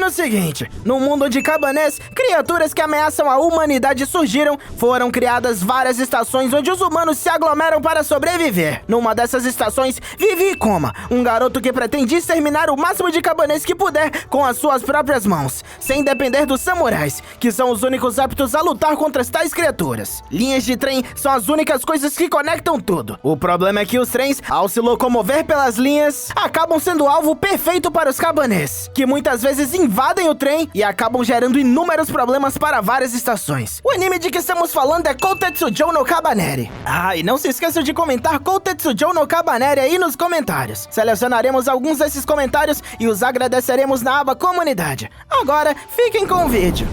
o seguinte: no mundo de Cabanês, criaturas que ameaçam a humanidade surgiram. Foram criadas várias estações onde os humanos se aglomeram para sobreviver. Numa dessas estações, vive Ikoma, um garoto que pretende exterminar o máximo de Cabanês que puder com as suas próprias mãos, sem depender dos samurais, que são os únicos aptos a lutar contra tais criaturas. Linhas de trem são as únicas coisas que conectam tudo. O problema é que os trens, ao se locomover pelas linhas, acabam sendo alvo perfeito para os Cabanês, que muitas vezes invadem o trem e acabam gerando inúmeros problemas para várias estações. O anime de que estamos falando é Koutetsujo no Kabaneri. E não se esqueça de comentar Koutetsujo no Kabaneri aí nos comentários. Selecionaremos alguns desses comentários e os agradeceremos na aba Comunidade. Agora, fiquem com o vídeo.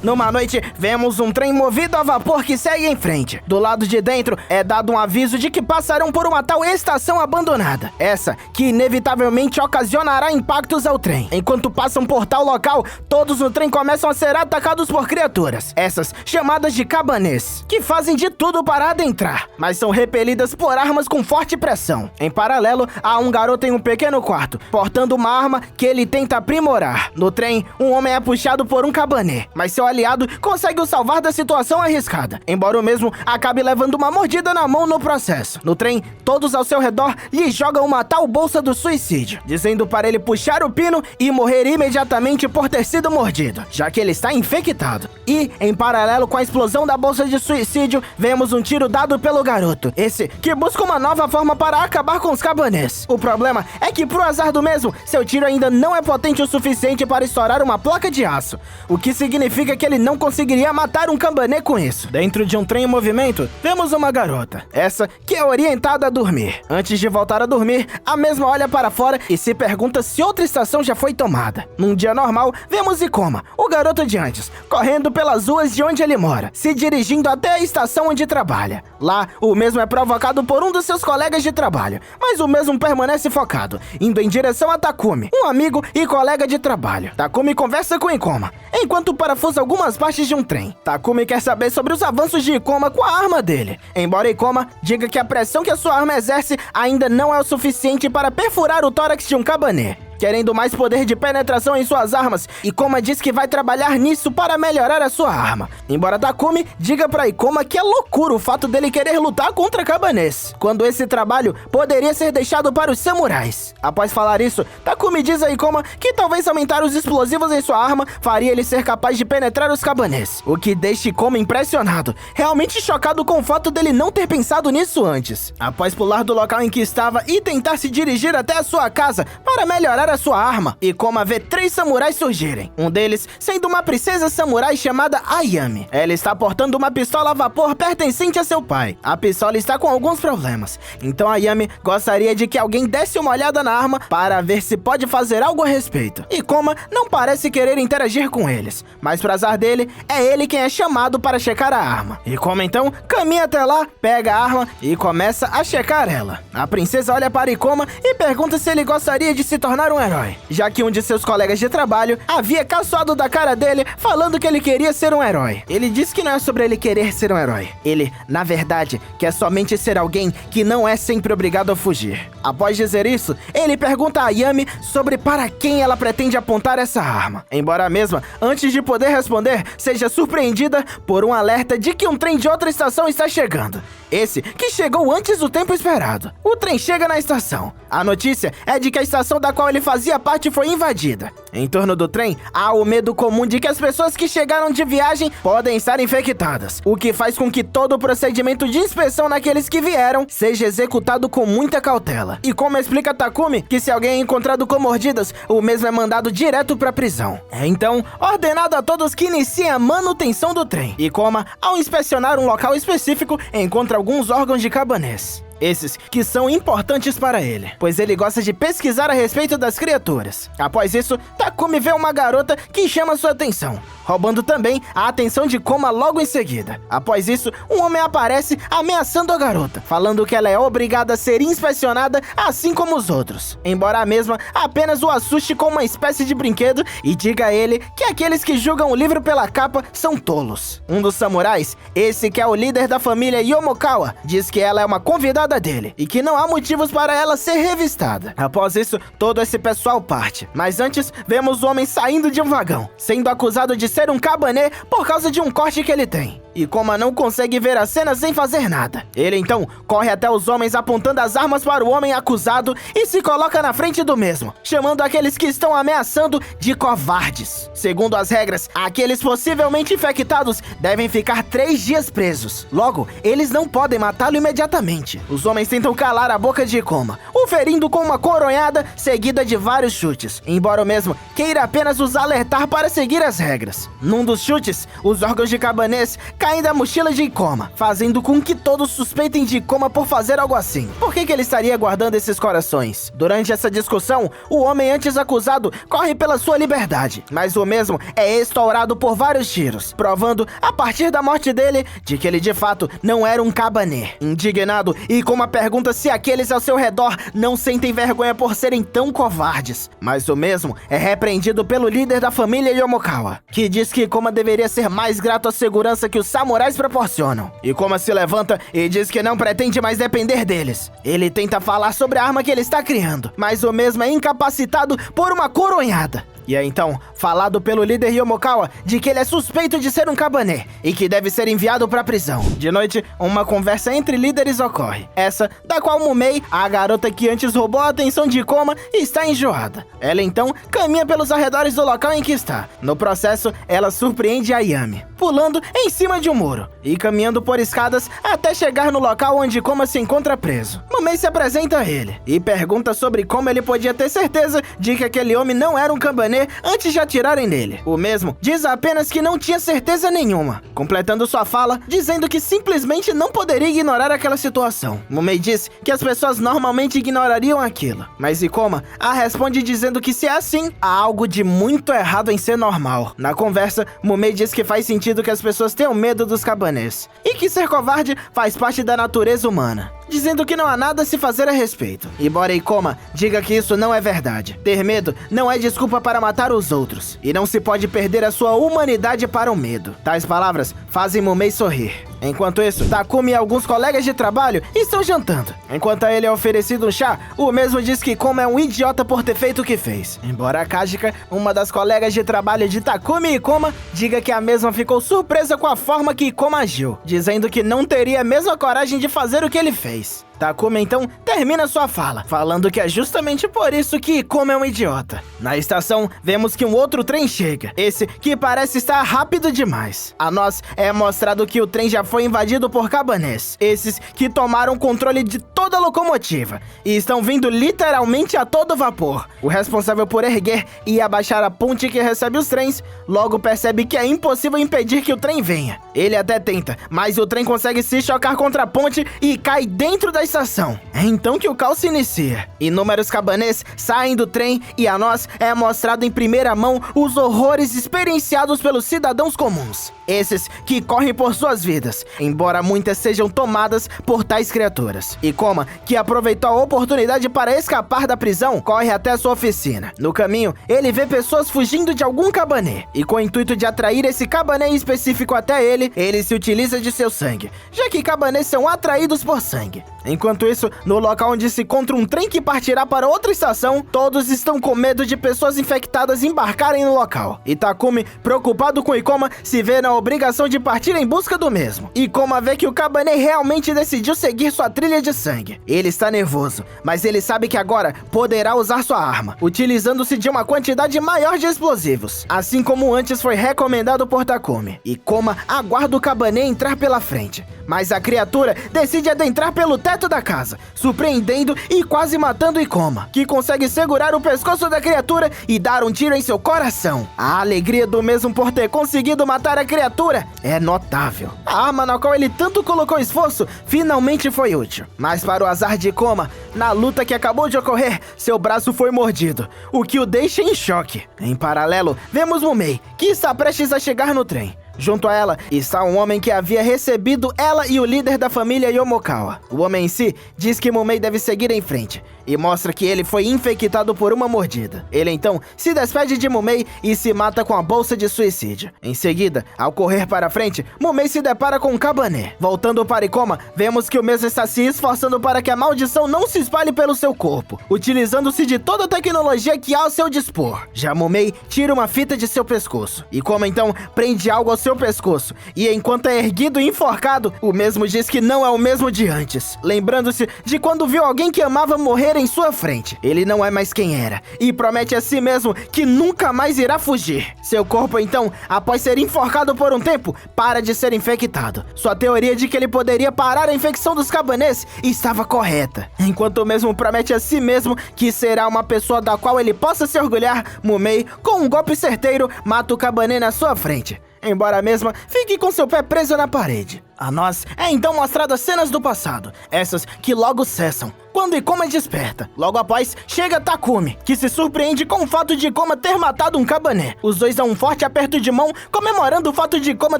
Numa noite, vemos um trem movido a vapor que segue em frente. Do lado de dentro, é dado um aviso de que passarão por uma tal estação abandonada. Essa, que inevitavelmente ocasionará impactos ao trem. Enquanto passam por tal local, todos no trem começam a ser atacados por criaturas. Essas, chamadas de Cabanês, que fazem de tudo para adentrar, mas são repelidas por armas com forte pressão. Em paralelo, há um garoto em um pequeno quarto, portando uma arma que ele tenta aprimorar. No trem, um homem é puxado por um Cabanê, mas seu aliado consegue o salvar da situação arriscada, embora o mesmo acabe levando uma mordida na mão no processo. No trem, todos ao seu redor lhe jogam uma tal bolsa do suicídio, dizendo para ele puxar o pino e morrer imediatamente por ter sido mordido, já que ele está infectado. E, em paralelo com a explosão da bolsa de suicídio, vemos um tiro dado pelo garoto, esse que busca uma nova forma para acabar com os Cabanês. O problema é que, pro azar do mesmo, seu tiro ainda não é potente o suficiente para estourar uma placa de aço, o que significa que ele não conseguiria matar um Cabanê com isso. Dentro de um trem em movimento, vemos uma garota, essa que é orientada a dormir. Antes de voltar a dormir, a mesma olha para fora e se pergunta se outra estação já foi tomada. Num dia normal, vemos Ikoma, o garoto de antes, correndo pelas ruas de onde ele mora, se dirigindo até a estação onde trabalha. Lá, o mesmo é provocado por um dos seus colegas de trabalho, mas o mesmo permanece focado, indo em direção a Takumi, um amigo e colega de trabalho. Takumi conversa com Ikoma, enquanto parafusa algumas partes de um trem. Takumi quer saber sobre os avanços de Ikoma com a arma dele, embora Ikoma diga que a pressão que a sua arma exerce ainda não é o suficiente para perfurar o tórax de um Cabanê. Querendo mais poder de penetração em suas armas, Ikoma diz que vai trabalhar nisso para melhorar a sua arma. Embora Takumi diga pra Ikoma que é loucura o fato dele querer lutar contra Cabanês, quando esse trabalho poderia ser deixado para os samurais. Após falar isso, Takumi diz a Ikoma que talvez aumentar os explosivos em sua arma faria ele ser capaz de penetrar os Cabanês, o que deixa Ikoma impressionado, realmente chocado com o fato dele não ter pensado nisso antes. Após pular do local em que estava e tentar se dirigir até a sua casa para melhorar a sua arma, Ikoma vê 3 samurais surgirem, um deles sendo uma princesa samurai chamada Ayami. Ela está portando uma pistola a vapor pertencente a seu pai. A pistola está com alguns problemas, então Ayami gostaria de que alguém desse uma olhada na arma para ver se pode fazer algo a respeito. Ikoma não parece querer interagir com eles, mas para azar dele, é ele quem é chamado para checar a arma. Ikoma então caminha até lá, pega a arma e começa a checar ela. A princesa olha para Ikoma e pergunta se ele gostaria de se tornar um herói, já que um de seus colegas de trabalho havia caçoado da cara dele falando que ele queria ser um herói. Ele disse que não é sobre ele querer ser um herói. Ele, na verdade, quer somente ser alguém que não é sempre obrigado a fugir. Após dizer isso, ele pergunta a Ayami sobre para quem ela pretende apontar essa arma, embora a mesma, antes de poder responder, seja surpreendida por um alerta de que um trem de outra estação está chegando. Esse que chegou antes do tempo esperado. O trem chega na estação. A notícia é de que a estação da qual ele fazia parte foi invadida. Em torno do trem, há o medo comum de que as pessoas que chegaram de viagem podem estar infectadas, o que faz com que todo o procedimento de inspeção naqueles que vieram seja executado com muita cautela. E como explica Takumi, que se alguém é encontrado com mordidas, o mesmo é mandado direto pra prisão. É então ordenado a todos que iniciem a manutenção do trem. Ikoma, ao inspecionar um local específico, encontra alguns órgãos de Cabanês. Esses que são importantes para ele, pois ele gosta de pesquisar a respeito das criaturas. Após isso, Takumi vê uma garota que chama sua atenção, roubando também a atenção de Ikoma logo em seguida. Após isso, um homem aparece ameaçando a garota, falando que ela é obrigada a ser inspecionada assim como os outros, embora a mesma apenas o assuste com uma espécie de brinquedo e diga a ele que aqueles que julgam o livro pela capa são tolos. Um dos samurais, esse que é o líder da família Yomokawa, diz que ela é uma convidada namorada dele e que não há motivos para ela ser revistada. Após isso, todo esse pessoal parte. Mas antes, vemos o homem saindo de um vagão, sendo acusado de ser um cabanê por causa de um corte que ele tem. E Koma não consegue ver a cena sem fazer nada. Ele então corre até os homens apontando as armas para o homem acusado e se coloca na frente do mesmo, chamando aqueles que estão ameaçando de covardes. Segundo as regras, aqueles possivelmente infectados devem ficar 3 dias presos. Logo, eles não podem matá-lo imediatamente. Os homens tentam calar a boca de Koma, o ferindo com uma coronhada seguida de vários chutes, embora o mesmo queira apenas os alertar para seguir as regras. Num dos chutes, os órgãos de cabanês caem da mochila de Koma, fazendo com que todos suspeitem de Koma por fazer algo assim. Por que ele estaria guardando esses corações? Durante essa discussão, o homem antes acusado corre pela sua liberdade, mas o mesmo é estourado por vários tiros, provando, a partir da morte dele, de que ele de fato não era um cabanê. Indignado, Koma pergunta se aqueles ao seu redor não sentem vergonha por serem tão covardes, mas o mesmo é repreendido pelo líder da família Yomokawa, que diz que Koma deveria ser mais grato à segurança que os samurais proporcionam. Koma se levanta e diz que não pretende mais depender deles. Ele tenta falar sobre a arma que ele está criando, mas o mesmo é incapacitado por uma coronhada. E é então falado pelo líder Yomokawa de que ele é suspeito de ser um cabanê e que deve ser enviado para a prisão. De noite, uma conversa entre líderes ocorre. Essa, da qual Mumei, a garota que antes roubou a atenção de Koma, está enjoada. Ela então caminha pelos arredores do local em que está. No processo, ela surpreende a Yami, pulando em cima de um muro e caminhando por escadas até chegar no local onde Koma se encontra preso. Mumei se apresenta a ele e pergunta sobre como ele podia ter certeza de que aquele homem não era um cabanê antes de atirarem nele. O mesmo diz apenas que não tinha certeza nenhuma, completando sua fala dizendo que simplesmente não poderia ignorar aquela situação. Mumei diz que as pessoas normalmente ignorariam aquilo, mas Koma a responde dizendo que se é assim, há algo de muito errado em ser normal. Na conversa, Mumei diz que faz sentido que as pessoas tenham medo dos cabanês e que ser covarde faz parte da natureza humana, dizendo que não há nada a se fazer a respeito. Embora Koma diga que isso não é verdade. Ter medo não é desculpa para matar os outros, e não se pode perder a sua humanidade para o medo. Tais palavras fazem Mumei sorrir. Enquanto isso, Takumi e alguns colegas de trabalho estão jantando. Enquanto a ele é oferecido um chá, o mesmo diz que Koma é um idiota por ter feito o que fez. Embora a Kajika, uma das colegas de trabalho de Takumi e Koma, diga que a mesma ficou surpresa com a forma que Koma agiu, dizendo que não teria a mesma coragem de fazer o que ele fez. Takumi então termina sua fala, falando que é justamente por isso que Koma é um idiota. Na estação, vemos que um outro trem chega, esse que parece estar rápido demais. A nós é mostrado que o trem já foi invadido por cabanês, esses que tomaram controle de toda a locomotiva e estão vindo literalmente a todo vapor. O responsável por erguer e abaixar a ponte que recebe os trens, logo percebe que é impossível impedir que o trem venha. Ele até tenta, mas o trem consegue se chocar contra a ponte e cai dentro da estação. É então que o caos se inicia. Inúmeros cabanês saem do trem e a nós é mostrado em primeira mão os horrores experienciados pelos cidadãos comuns. Esses que correm por suas vidas, embora muitas sejam tomadas por tais criaturas. Koma, que aproveitou a oportunidade para escapar da prisão, corre até sua oficina. No caminho, ele vê pessoas fugindo de algum cabanê, e com o intuito de atrair esse cabanê específico até ele se utiliza de seu sangue, já que cabanês são atraídos por sangue. Enquanto isso, no local onde se encontra um trem que partirá para outra estação, todos estão com medo de pessoas infectadas embarcarem no local. E Takumi, preocupado com Koma, se vê na obrigação de partir em busca do mesmo. Koma vê que o cabanê realmente decidiu seguir sua trilha de sangue. Ele está nervoso, mas ele sabe que agora poderá usar sua arma, utilizando-se de uma quantidade maior de explosivos, assim como antes foi recomendado por Takumi. Koma aguarda o cabanê entrar pela frente, mas a criatura decide adentrar pelo teto da casa, surpreendendo e quase matando Koma, que consegue segurar o pescoço da criatura e dar um tiro em seu coração. A alegria do mesmo por ter conseguido matar a criatura é notável. A arma na qual ele tanto colocou esforço finalmente foi útil, mas para o azar de Koma, na luta que acabou de ocorrer, seu braço foi mordido, o que o deixa em choque. Em paralelo, vemos Mumei, que está prestes a chegar no trem. Junto a ela está um homem que havia recebido ela e o líder da família Yomokawa. O homem em si diz que Mumei deve seguir em frente e mostra que ele foi infectado por uma mordida. Ele então se despede de Mumei e se mata com a bolsa de suicídio. Em seguida, ao correr para frente, Mumei se depara com um Kabanê. Voltando para Ikoma, vemos que o mesmo está se esforçando para que a maldição não se espalhe pelo seu corpo, utilizando-se de toda a tecnologia que há ao seu dispor. Já Mumei tira uma fita de seu pescoço. Ikoma então prende algo ao seu pescoço, e enquanto é erguido e enforcado, o mesmo diz que não é o mesmo de antes, lembrando-se de quando viu alguém que amava morrer em sua frente. Ele não é mais quem era, e promete a si mesmo que nunca mais irá fugir. Seu corpo então, após ser enforcado por um tempo, para de ser infectado. Sua teoria de que ele poderia parar a infecção dos Kabanês estava correta. Enquanto o mesmo promete a si mesmo que será uma pessoa da qual ele possa se orgulhar, Mumei, com um golpe certeiro, mata o Kabanê na sua frente, embora a mesma fique com seu pé preso na parede. A nós é então mostradas cenas do passado, essas que logo cessam quando Ikoma desperta. Logo após, chega Takumi, que se surpreende com o fato de Ikoma ter matado um Kabanê. Os dois dão um forte aperto de mão, comemorando o fato de Ikoma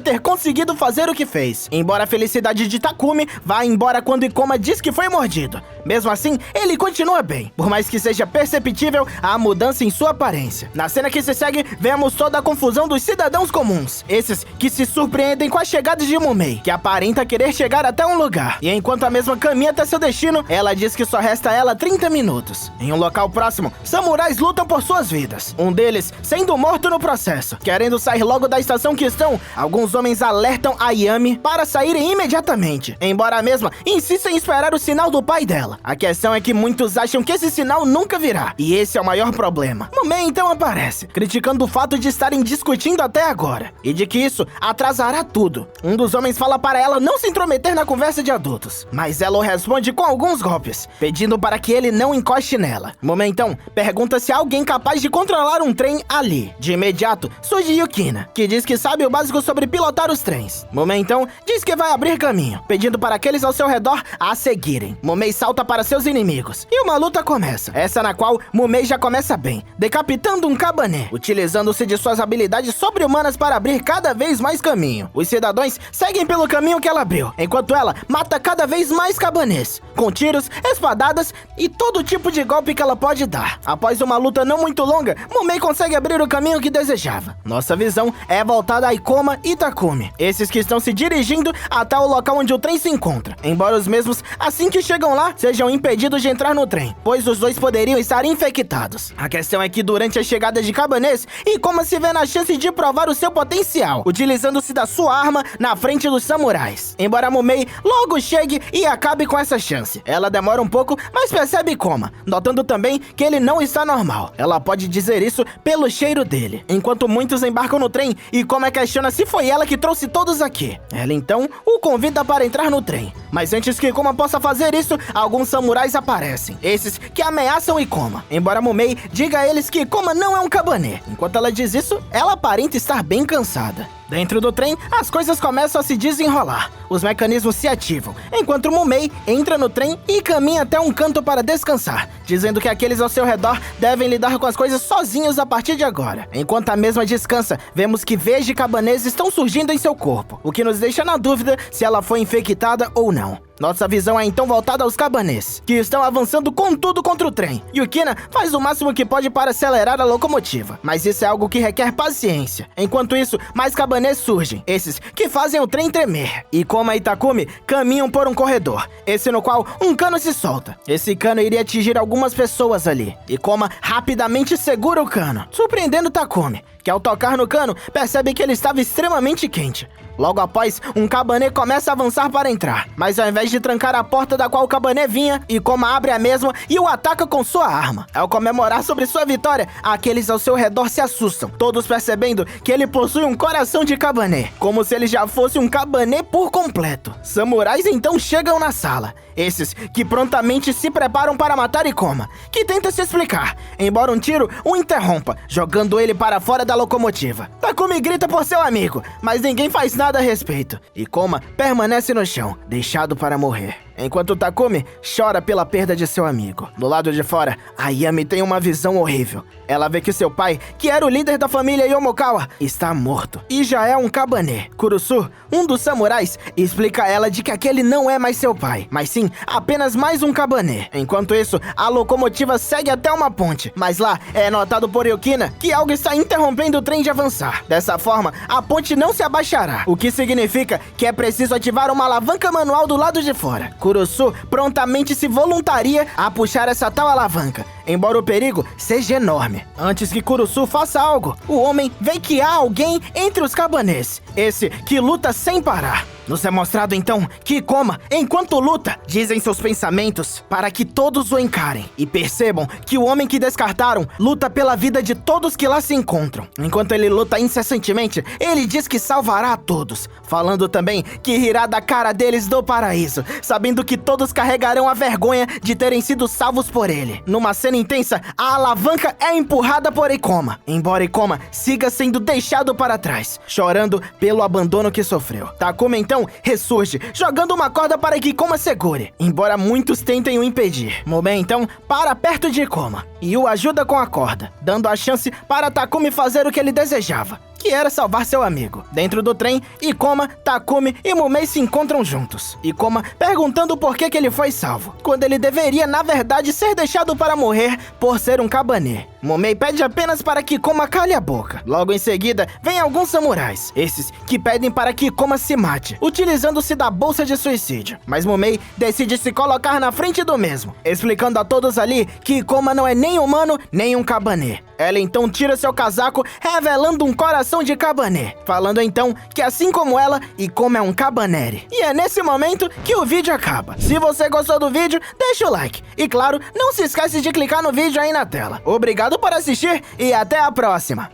ter conseguido fazer o que fez. Embora a felicidade de Takumi vá embora quando Ikoma diz que foi mordido, mesmo assim, ele continua bem, por mais que seja perceptível a mudança em sua aparência. Na cena que se segue, vemos toda a confusão dos cidadãos comuns, esses que se surpreendem com a chegada de Mumei, que aparenta querer chegar até um lugar, e enquanto a mesma caminha até seu destino, ela diz que só resta a ela 30 minutos. Em um local próximo, samurais lutam por suas vidas, um deles sendo morto no processo. Querendo sair logo da estação que estão, alguns homens alertam a Yami para saírem imediatamente, embora a mesma insista em esperar o sinal do pai dela. A questão é que muitos acham que esse sinal nunca virá, e esse é o maior problema. Mumei então aparece, criticando o fato de estarem discutindo até agora, e de que isso atrasará tudo. Um dos homens fala para ela não se intrometer na conversa de adultos, mas ela o responde com alguns golpes, pedindo para que ele não encoste nela. Mumei então pergunta se há alguém capaz de controlar um trem ali. De imediato, surge Yukina, que diz que sabe o básico sobre pilotar os trens. Mumei então diz que vai abrir caminho, pedindo para aqueles ao seu redor a seguirem. Mumei salta para seus inimigos, e uma luta começa, essa na qual Mumei já começa bem, decapitando um Kabanê, utilizando-se de suas habilidades sobre-humanas para abrir cada vez mais caminho. Os cidadãos seguem pelo caminho que ela abriu, enquanto ela mata cada vez mais Kabanês, com tiros, espadadas e todo tipo de golpe que ela pode dar. Após uma luta não muito longa, Mumei consegue abrir o caminho que desejava. Nossa visão é voltada a Ikoma e Takumi, esses que estão se dirigindo até o local onde o trem se encontra, embora os mesmos, assim que chegam lá, sejam impedidos de entrar no trem, pois os dois poderiam estar infectados. A questão é que durante a chegada de Kabanês, Ikoma se vê na chance de provar o seu potencial, utilizando-se da sua arma na frente dos samurais. Embora Mumei logo chegue e acabe com essa chance, ela demora um pouco, mas percebe Ikoma, notando também que ele não está normal. Ela pode dizer isso pelo cheiro dele. Enquanto muitos embarcam no trem, Ikoma questiona se foi ela que trouxe todos aqui. Ela então o convida para entrar no trem, mas antes que Ikoma possa fazer isso, alguns samurais aparecem, esses que ameaçam Ikoma. Embora Mumei diga a eles que Ikoma não é um Kabanê, enquanto ela diz isso, ela aparenta estar bem cansada. Dentro do trem, as coisas começam a se desenrolar. Os mecanismos se ativam, enquanto Mumei entra no trem e caminha até um canto para descansar, dizendo que aqueles ao seu redor devem lidar com as coisas sozinhos a partir de agora. Enquanto a mesma descansa, vemos que veias de Kabanês estão surgindo em seu corpo, o que nos deixa na dúvida se ela foi infectada ou não. Nossa visão é então voltada aos Kabanês, que estão avançando com tudo contra o trem. Yukina faz o máximo que pode para acelerar a locomotiva, mas isso é algo que requer paciência. Enquanto isso, mais Kabanês surgem, esses que fazem o trem tremer. Ikoma e Takumi caminham por um corredor, esse no qual um cano se solta. Esse cano iria atingir algumas pessoas ali. Ikoma rapidamente segura o cano, surpreendendo Takumi, que ao tocar no cano, percebe que ele estava extremamente quente. Logo após, um Kabanê começa a avançar para entrar, mas ao invés de trancar a porta da qual o Kabanê vinha, Ikoma abre a mesma e o ataca com sua arma. Ao comemorar sobre sua vitória, aqueles ao seu redor se assustam, todos percebendo que ele possui um coração de Kabanê, como se ele já fosse um Kabanê por completo. Samurais então chegam na sala, esses que prontamente se preparam para matar Ikoma, que tenta se explicar, embora um tiro o interrompa, jogando ele para fora da locomotiva. Takumi grita por seu amigo, mas ninguém faz nada a respeito. Ikoma permanece no chão, deixado para morrer. enquanto Takumi chora pela perda de seu amigo. Do lado de fora, a Yami tem uma visão horrível. Ela vê que seu pai, que era o líder da família Yomokawa, está morto e já é um Kabanê. Kurusu, um dos samurais, explica a ela de que aquele não é mais seu pai, mas sim apenas mais um Kabanê. Enquanto isso, a locomotiva segue até uma ponte, mas lá é notado por Yukina que algo está interrompendo o trem de avançar. Dessa forma, a ponte não se abaixará, o que significa que é preciso ativar uma alavanca manual do lado de fora. Kurusu prontamente se voluntaria a puxar essa tal alavanca, embora o perigo seja enorme. Antes que Kurusu faça algo, o homem vê que há alguém entre os Kabanês, esse que luta sem parar. Nos é mostrado então que Koma, enquanto luta, dizem seus pensamentos para que todos o encarem e percebam que o homem que descartaram luta pela vida de todos que lá se encontram. Enquanto ele luta incessantemente, ele diz que salvará a todos, falando também que rirá da cara deles do paraíso, sabendo que todos carregarão a vergonha de terem sido salvos por ele. Numa cena intensa, a alavanca é empurrada por Ikoma, embora Ikoma siga sendo deixado para trás, chorando pelo abandono que sofreu. Takumi então ressurge, jogando uma corda para que Ikoma segure, embora muitos tentem o impedir. Momen então para perto de Ikoma e o ajuda com a corda, dando a chance para Takumi fazer o que ele desejava, que era salvar seu amigo. Dentro do trem, Ikoma, Takumi e Mumei se encontram juntos. Ikoma perguntando por que ele foi salvo, quando ele deveria, na verdade, ser deixado para morrer por ser um Kabanê. Mumei pede apenas para que Ikoma cale a boca. Logo em seguida, vem alguns samurais, esses que pedem para que Ikoma se mate, utilizando-se da bolsa de suicídio. Mas Mumei decide se colocar na frente do mesmo, explicando a todos ali que Ikoma não é nem humano, nem um Kabanê. Ela então tira seu casaco, revelando um coração de Kabanê, falando então que assim como ela, Ikoma é um Kabaneri. E é nesse momento que o vídeo acaba. Se você gostou do vídeo, deixa o like. E claro, não se esquece de clicar no vídeo aí na tela. Obrigado por assistir e até a próxima!